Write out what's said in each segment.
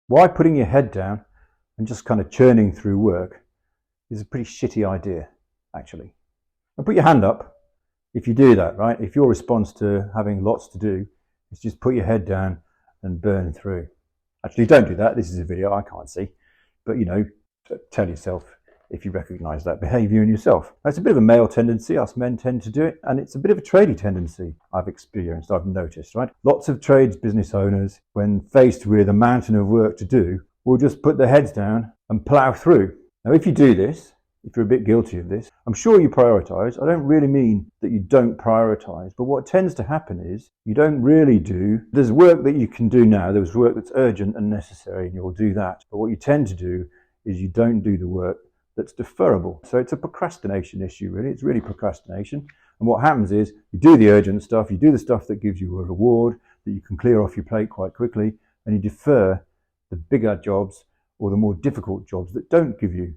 Why putting your head down and just kind of churning through work is a pretty shitty idea, actually. And put your hand up if you do that, right? If your response to having lots to do is just put your head down and burn through. Actually, don't do that. This is a video I can't see. But, tell yourself if you recognize that behavior in yourself. That's a bit of a male tendency. Us men tend to do it. And it's a bit of a tradie tendency I've experienced, I've noticed, right? Lots of trades business owners, when faced with a mountain of work to do, will just put their heads down and plow through. Now, if you do this, if you're a bit guilty of this, I'm sure you prioritize. I don't really mean that you don't prioritize, but what tends to happen is you don't really do. There's work that you can do now. There's work that's urgent and necessary, and you'll do that. But what you tend to do is you don't do the work that's deferrable. So it's a procrastination issue, really. It's really procrastination. And what happens is you do the urgent stuff, you do the stuff that gives you a reward, that you can clear off your plate quite quickly, and you defer the bigger jobs or the more difficult jobs that don't give you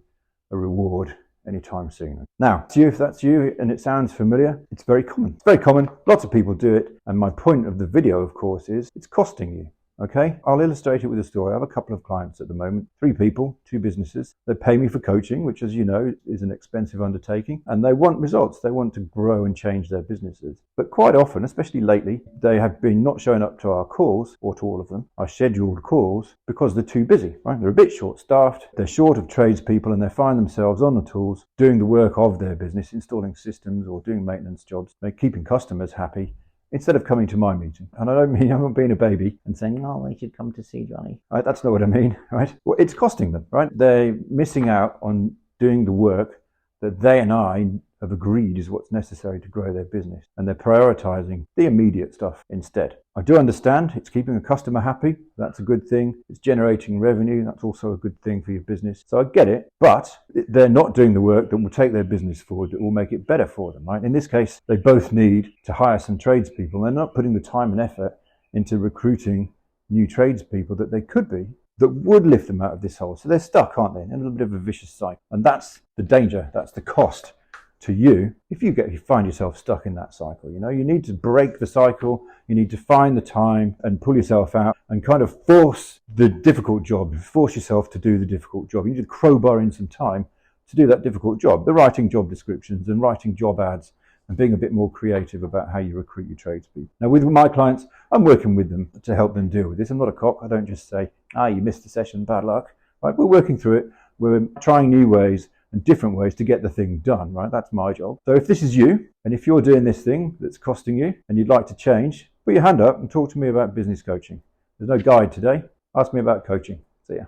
a reward anytime soon. Now, to you, if that's you and it sounds familiar, it's very common. It's very common. Lots of people do it. And my point of the video, of course, is it's costing you. Okay, I'll illustrate it with a story. I have a couple of clients at the moment, 3 people, 2 businesses. They pay me for coaching, which, as you know, is an expensive undertaking, and they want results. They want to grow and change their businesses. But quite often, especially lately, they have been not showing up to our calls, or to all of them, our scheduled calls, because they're too busy, right? They're a bit short-staffed, they're short of tradespeople, and they find themselves on the tools doing the work of their business, installing systems or doing maintenance jobs, they're keeping customers happy, instead of coming to my meeting. And I don't mean I'm not being a baby and saying, oh, they should come to see Johnny. Right? That's not what I mean, right? Well, it's costing them, right? They're missing out on doing the work that they and I have agreed is what's necessary to grow their business. And they're prioritizing the immediate stuff instead. I do understand it's keeping a customer happy. That's a good thing. It's generating revenue. That's also a good thing for your business. So I get it, but they're not doing the work that will take their business forward, that will make it better for them, right? In this case, they both need to hire some tradespeople. They're not putting the time and effort into recruiting new tradespeople that they could be, that would lift them out of this hole. So they're stuck, aren't they? In a little bit of a vicious cycle. And that's the danger. That's the cost to you if you find yourself stuck in that cycle. You need to break the cycle. You need to find the time and pull yourself out and kind of force the difficult job, force yourself to do the difficult job. You need to crowbar in some time to do that difficult job, the writing job descriptions and writing job ads and being a bit more creative about how you recruit your tradespeople. Now, with my clients, I'm working with them to help them deal with this. I'm not a cop. I don't just say, you missed the session, bad luck. Right? We're working through it. We're trying new ways and different ways to get the thing done, right? That's my job. So if this is you, and if you're doing this thing that's costing you and you'd like to change, put your hand up and talk to me about business coaching. There's no guide today. Ask me about coaching. See ya.